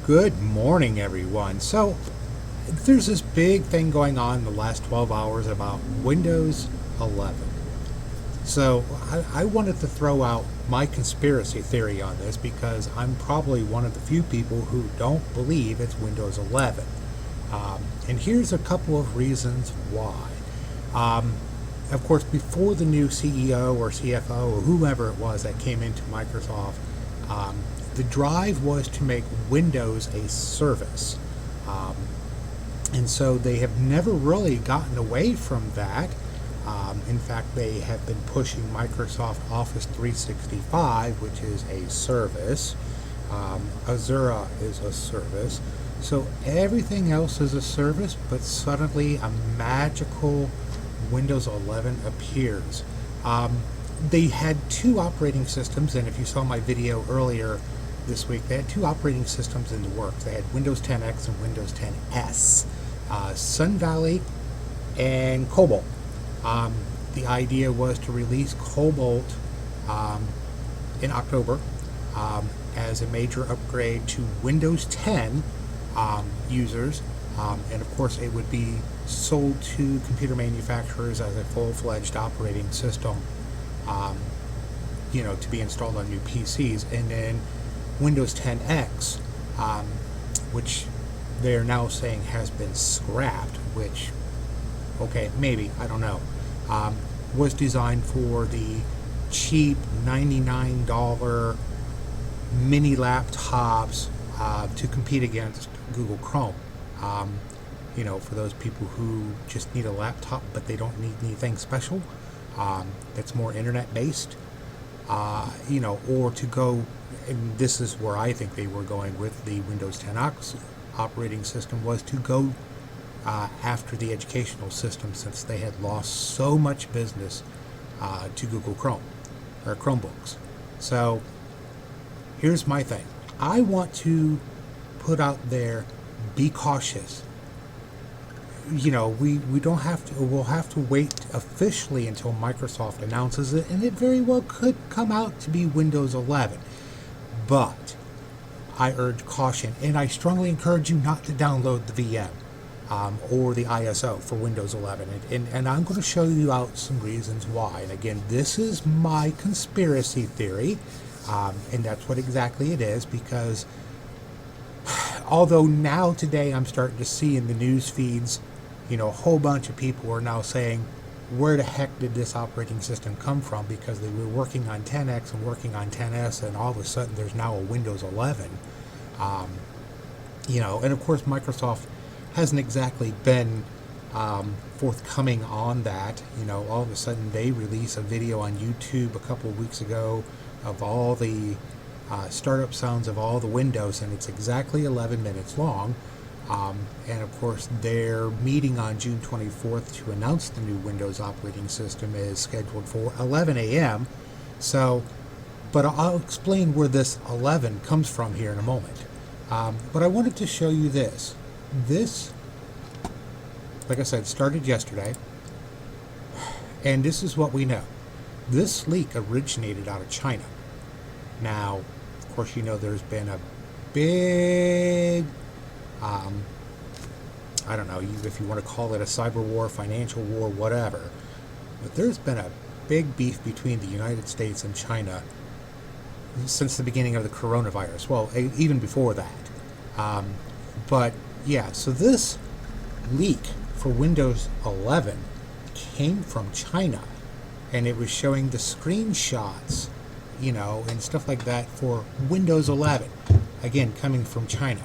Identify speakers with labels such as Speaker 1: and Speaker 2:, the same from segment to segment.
Speaker 1: Good morning, everyone. So, there's this big thing going on in the last 12 hours about Windows 11. So, I wanted to throw out my conspiracy theory on this because I'm probably one of the few people who don't believe it's Windows 11. And here's a couple of reasons why. Of course, before the new CEO or CFO or whoever it was that came into Microsoft, the drive was to make Windows a service. And so they have never really gotten away from that. In fact, they have been pushing Microsoft Office 365, which is a service. Azure is a service. So everything else is a service, but suddenly a magical Windows 11 appears. They had two operating systems, and if you saw my video earlier this week, they had two operating systems in the works. They had Windows 10X and Windows 10S, Sun Valley and Cobalt. The idea was to release Cobalt in October as a major upgrade to Windows 10 users, and of course it would be sold to computer manufacturers as a full-fledged operating system, to be installed on new PCs. And then Windows 10X, which they are now saying has been scrapped, which, okay, maybe, I don't know, was designed for the cheap $99 mini laptops to compete against Google Chrome. For those people who just need a laptop but they don't need anything special, that's more internet based, or to go, and this is where I think they were going with the Windows 10X operating system, was to go after the educational system, since they had lost so much business to Google Chrome or Chromebooks. So here's my thing. I want to put out there, be cautious. We don't have to, we'll have to wait officially until Microsoft announces it, and it very well could come out to be Windows 11. But I urge caution, and I strongly encourage you not to download the VM or the ISO for Windows 11. And I'm going to show you out some reasons why. And again, this is my conspiracy theory, and that's what exactly it is, because although now today I'm starting to see in the news feeds, a whole bunch of people are now saying, where the heck did this operating system come from? Because they were working on 10X and working on 10S, and all of a sudden there's now a Windows 11. And of course Microsoft hasn't exactly been forthcoming on that. All of a sudden they release a video on YouTube a couple of weeks ago of all the startup sounds of all the Windows, and it's exactly 11 minutes long. And of course their meeting on June 24th to announce the new Windows operating system is scheduled for 11 a.m. So, but I'll explain where this 11 comes from here in a moment. But I wanted to show you this. This, like I said, started yesterday, and this is what we know. This leak originated out of China. Now, of course, there's been a big, I don't know if you want to call it a cyber war, financial war, whatever, but there's been a big beef between the United States and China since the beginning of the coronavirus. Well, even before that. But yeah, so this leak for Windows 11 came from China, and it was showing the screenshots, and stuff like that for Windows 11, again, coming from China.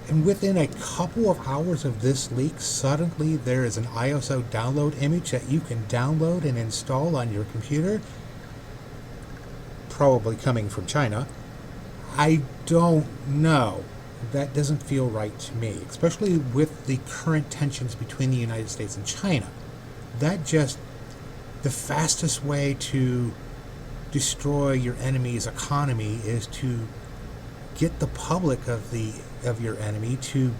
Speaker 1: And within a couple of hours of this leak, suddenly there is an ISO download image that you can download and install on your computer, probably coming from China. I don't know. That doesn't feel right to me, especially with the current tensions between the United States and China. That just, the fastest way to destroy your enemy's economy is to get the public of your enemy to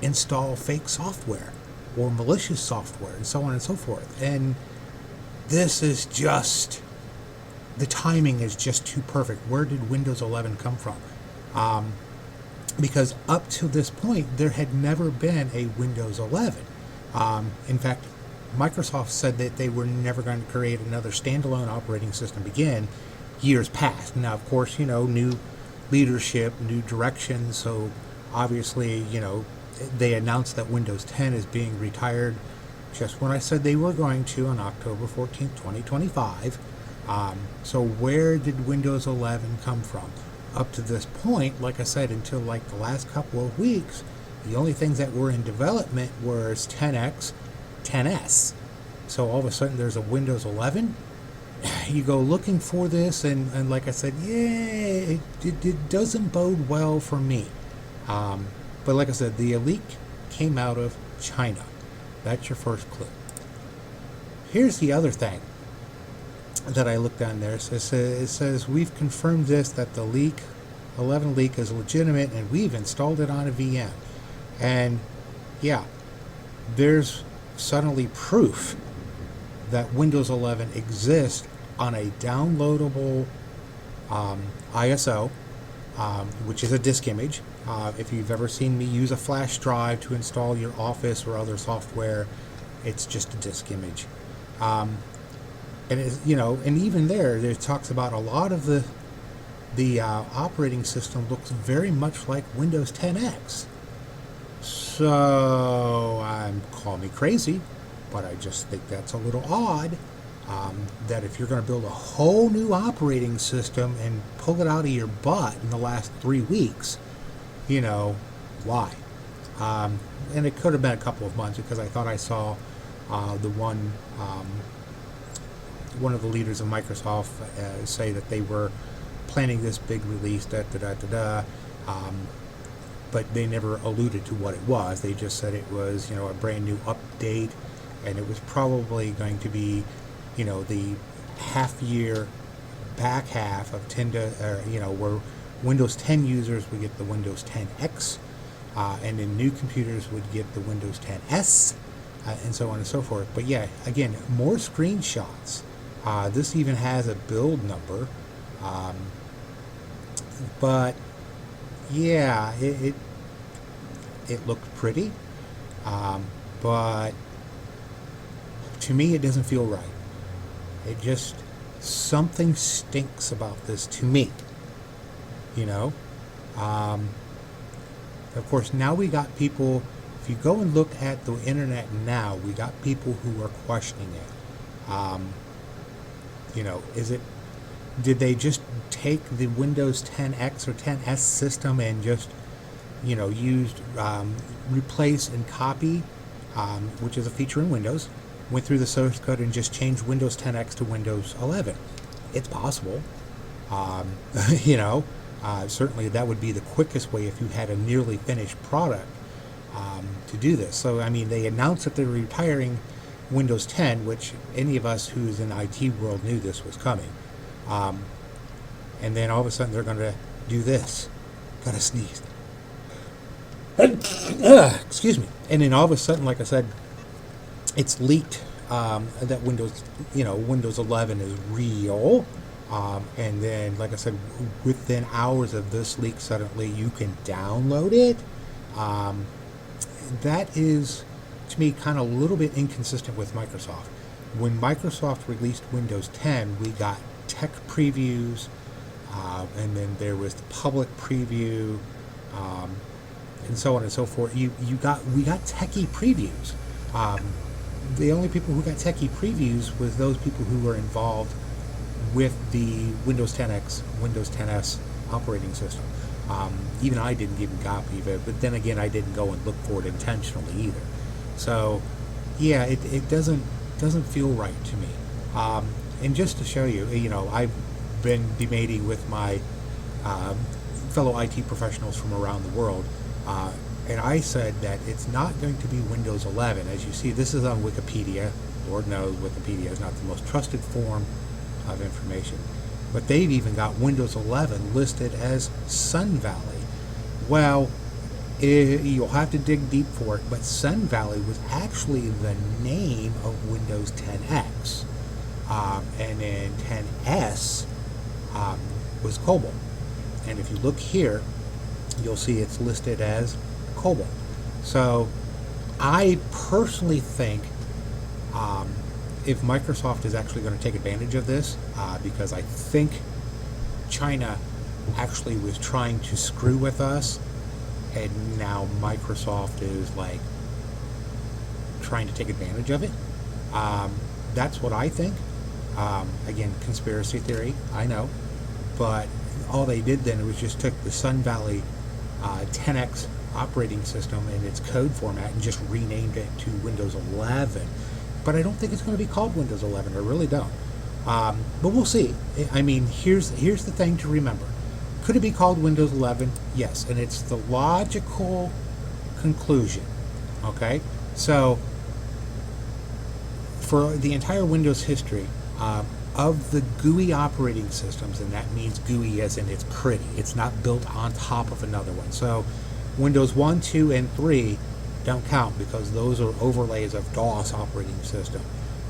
Speaker 1: install fake software or malicious software and so on and so forth. And this is just, the timing is just too perfect. Where did Windows 11 come from? because up to this point there had never been a Windows 11. In fact, Microsoft said that they were never going to create another standalone operating system again. Years passed. Now, of course, new leadership, new direction. So obviously, they announced that Windows 10 is being retired just when I said they were going to on October 14th, 2025. So where did Windows 11 come from? Up to this point, like I said, until like the last couple of weeks, the only things that were in development was 10X, 10S. So all of a sudden there's a Windows 11. You go looking for this, and like I said, it doesn't bode well for me. But like I said, the leak came out of China. That's your first clue. Here's the other thing that I looked on there. So it says, we've confirmed this, that the 11 leak is legitimate, and we've installed it on a VM. And yeah, there's suddenly proof that Windows 11 exists on a downloadable ISO, which is a disk image. If you've ever seen me use a flash drive to install your Office or other software, it's just a disk image. And it's, and even there it talks about a lot of the operating system looks very much like Windows 10X. So call me crazy, but I just think that's a little odd. That if you're going to build a whole new operating system and pull it out of your butt in the last 3 weeks, why? And it could have been a couple of months, because I thought I saw one of the leaders of Microsoft say that they were planning this big release, but they never alluded to what it was. They just said it was, a brand new update, and it was probably going to be, the back half of 10 to, where Windows 10 users would get the Windows 10X, and then new computers would get the Windows 10S, and so on and so forth. But yeah, again, more screenshots. This even has a build number, but yeah, it looked pretty, but to me it doesn't feel right. It just, something stinks about this to me, Of course, now we got people, if you go and look at the internet now, we got people who are questioning it. Did they just take the Windows 10X or 10S system and just, used, replace and copy, which is a feature in Windows, went through the source code and just changed Windows 10X to Windows 11? It's possible. Certainly that would be the quickest way if you had a nearly finished product to do this. So, they announced that they're retiring Windows 10, which any of us who's in the IT world knew this was coming. And then all of a sudden they're going to do this. Gotta sneeze. Excuse me. And then all of a sudden, like I said, it's leaked that Windows 11 is real. And then, like I said, within hours of this leak, suddenly you can download it. That is, to me, kind of a little bit inconsistent with Microsoft. When Microsoft released Windows 10, we got tech previews, and then there was the public preview, and so on and so forth. We got techie previews. The only people who got techie previews was those people who were involved with the Windows 10X, Windows 10S operating system. Even I didn't give a copy of it, but then again, I didn't go and look for it intentionally either. So, yeah, it doesn't feel right to me. And just to show you, I've been debating with my fellow IT professionals from around the world, and I said that it's not going to be Windows 11. As you see, this is on Wikipedia. Lord knows Wikipedia is not the most trusted form of information. But they've even got Windows 11 listed as Sun Valley. Well, you'll have to dig deep for it, but Sun Valley was actually the name of Windows 10X. And then 10S was Cobalt. And if you look here, you'll see it's listed as Cobalt. So I personally think if Microsoft is actually going to take advantage of this, because I think China actually was trying to screw with us, and now Microsoft is like trying to take advantage of it. That's what I think. Again, conspiracy theory, I know, but all they did then was just took the Sun Valley 10X operating system and its code format and just renamed it to Windows 11. But I don't think it's going to be called Windows 11. I really don't. But we'll see. I mean, here's the thing to remember. Could it be called Windows 11? Yes, and it's the logical conclusion. Okay, so for the entire Windows history, of the GUI operating systems, and that means GUI as in it's pretty. It's not built on top of another one. So Windows 1, 2, and 3 don't count because those are overlays of DOS operating system.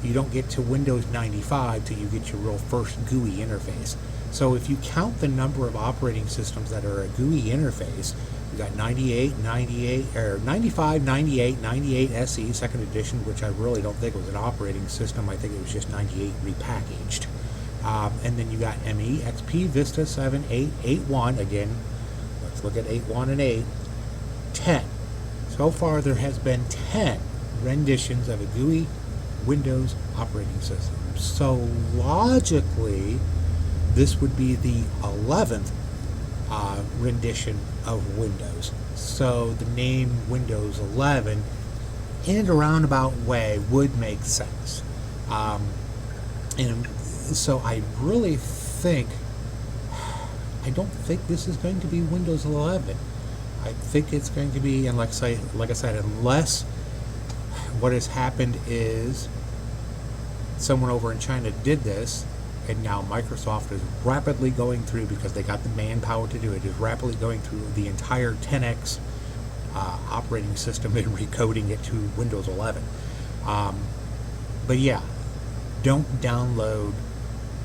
Speaker 1: You don't get to Windows 95 till you get your real first GUI interface. So if you count the number of operating systems that are a GUI interface, you got 98, 98, or 95, 98, 98 SE second edition, which I really don't think was an operating system. I think it was just 98 repackaged. And then you got ME, XP, Vista, 7, 8, 8.1. Again, let's look at 8.1 and 8. 10. So far there has been 10 renditions of a GUI Windows operating system. So logically, this would be the 11th rendition of Windows. So the name Windows 11 in a roundabout way would make sense. And so I really think, I don't think this is going to be Windows 11. I think it's going to be, and like I said, unless what has happened is someone over in China did this, and now Microsoft is rapidly going through, because they got the manpower to do it, is rapidly going through the entire 10X operating system and recoding it to Windows 11. But yeah, don't download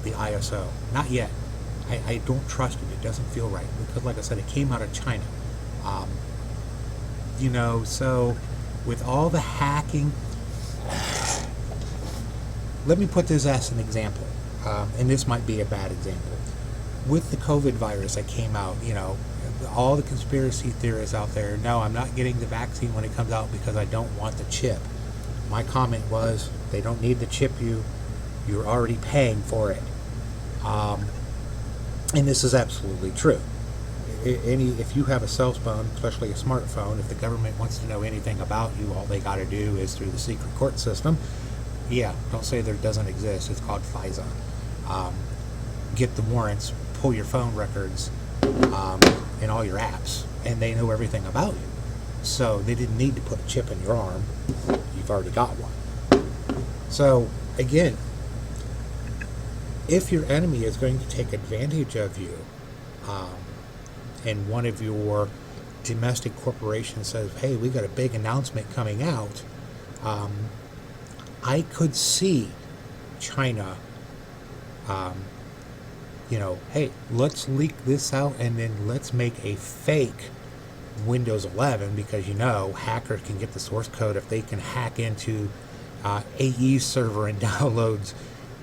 Speaker 1: the ISO. Not yet. I don't trust it. It doesn't feel right, because like I said, it came out of China. So with all the hacking, let me put this as an example, and this might be a bad example. With the COVID virus that came out, all the conspiracy theorists out there, no, I'm not getting the vaccine when it comes out because I don't want the chip. My comment was, they don't need to chip you. You're already paying for it. And this is absolutely true. If you have a cell phone, especially a smartphone, if the government wants to know anything about you, all they got to do is through the secret court system. Yeah, don't say there doesn't exist. It's called FISA. Get the warrants, pull your phone records, and all your apps, and they know everything about you. So they didn't need to put a chip in your arm. You've already got one. So again, if your enemy is going to take advantage of you, and one of your domestic corporations says, hey, we got a big announcement coming out, I could see China, hey, let's leak this out and then let's make a fake Windows 11, because hackers can get the source code. If they can hack into AE's server and downloads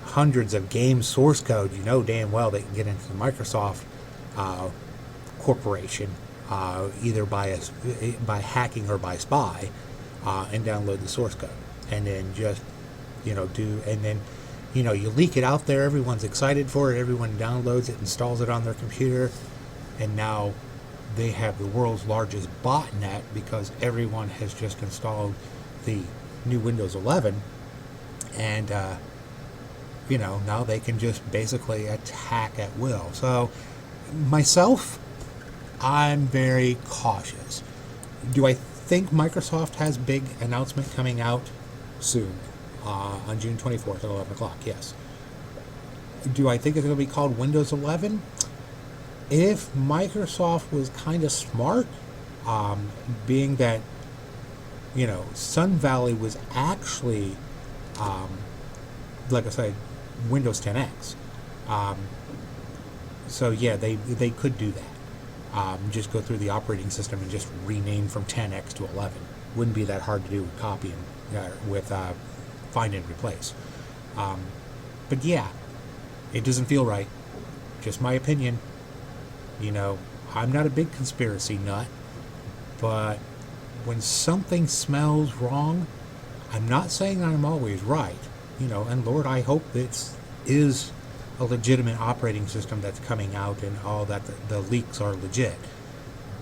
Speaker 1: hundreds of game source code, damn well they can get into the Microsoft corporation, either by hacking or by spy, and download the source code, and then just and then you leak it out there. Everyone's excited for it. Everyone downloads it, installs it on their computer, and now they have the world's largest botnet because everyone has just installed the new Windows 11, and now they can just basically attack at will. So myself, I'm very cautious. Do I think Microsoft has big announcement coming out soon, on June 24th at 11 o'clock? Yes. Do I think it's going to be called Windows 11? If Microsoft was kind of smart, being that, Sun Valley was actually, like I said, Windows 10X. So yeah, they could do that. just go through the operating system and just rename from 10X to 11. Wouldn't be that hard to do with copy and with find and replace. But yeah, it doesn't feel right. Just my opinion. You know, I'm not a big conspiracy nut, but when something smells wrong, I'm not saying I'm always right. You know, and Lord, I hope this is a legitimate operating system that's coming out and all that the leaks are legit.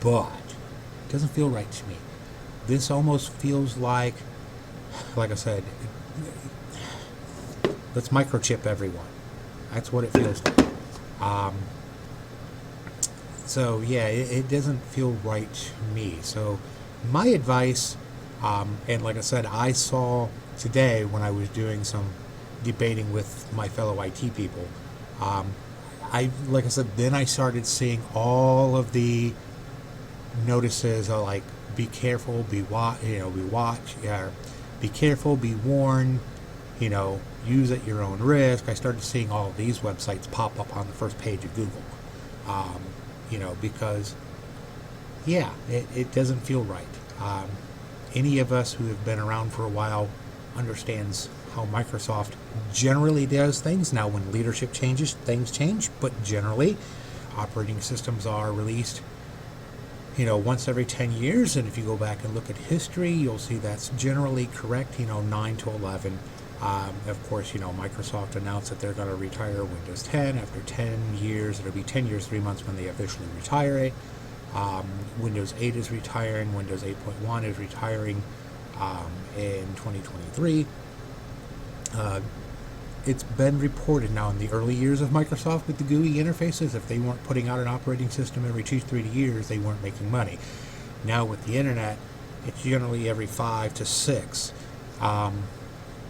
Speaker 1: But it doesn't feel right to me. This almost feels like I said, let's microchip everyone. That's what it feels like. So yeah, it doesn't feel right to me. So my advice, and like I said, I saw today when I was doing some debating with my fellow IT people, like I said, then I started seeing all of the notices of like, be careful, be careful, be warned, use at your own risk. I started seeing all of these websites pop up on the first page of Google, because, yeah, it doesn't feel right. Any of us who have been around for a while understands how Microsoft generally does things. Now, when leadership changes, things change, but generally, operating systems are released once every 10 years, and if you go back and look at history, you'll see that's generally correct, 9 to 11. Of course, Microsoft announced that they're going to retire Windows 10 after 10 years. It'll be 10 years, 3 months when they officially retire it. Windows 8 is retiring. Windows 8.1 is retiring in 2023. It's been reported now in the early years of Microsoft with the GUI interfaces, if they weren't putting out an operating system every 2-3 years, they weren't making money. Now with the internet, it's generally every 5 to 6.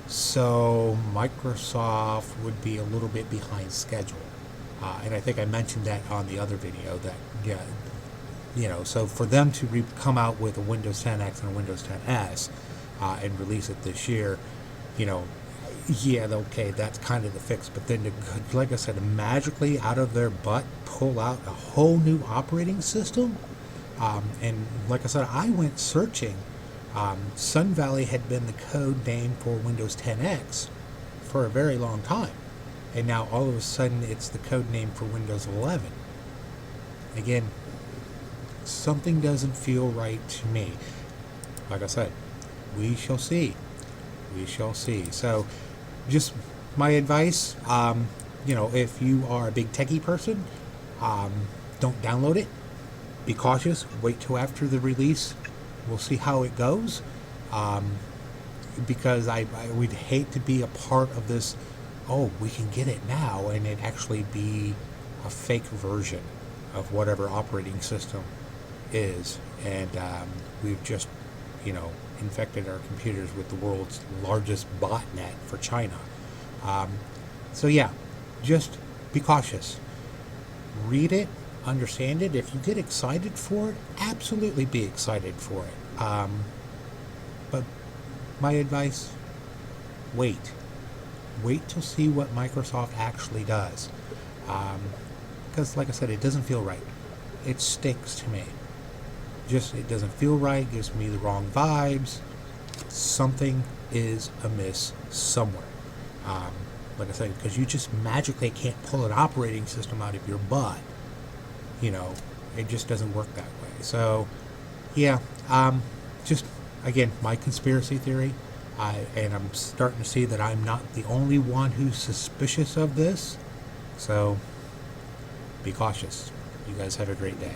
Speaker 1: So Microsoft would be a little bit behind schedule. And I think I mentioned that on the other video that, so for them to come out with a Windows 10X and a Windows 10S and release it this year, okay, that's kind of the fix. But then, like I said, magically out of their butt pull out a whole new operating system. And like I said, I went searching. Sun Valley had been the code name for Windows 10X for a very long time. And now all of a sudden it's the code name for Windows 11. Again, something doesn't feel right to me. Like I said, we shall see. We shall see. So, just my advice, if you are a big techie person, don't download it. Be cautious. Wait till after the release. We'll see how it goes. Because I would hate to be a part of this, we can get it now, and it actually be a fake version of whatever operating system is. And we've just, infected our computers with the world's largest botnet for China. So yeah, just be cautious. Read it, understand it. If you get excited for it, absolutely be excited for it. But my advice, wait to see what Microsoft actually does. Because like I said, it doesn't feel right. It stinks to me. It doesn't feel right, gives me the wrong vibes. Something is amiss somewhere. Like I said, because you just magically can't pull an operating system out of your butt. It just doesn't work that way. So, yeah, just, again, my conspiracy theory. And I'm starting to see that I'm not the only one who's suspicious of this. So, be cautious. You guys have a great day.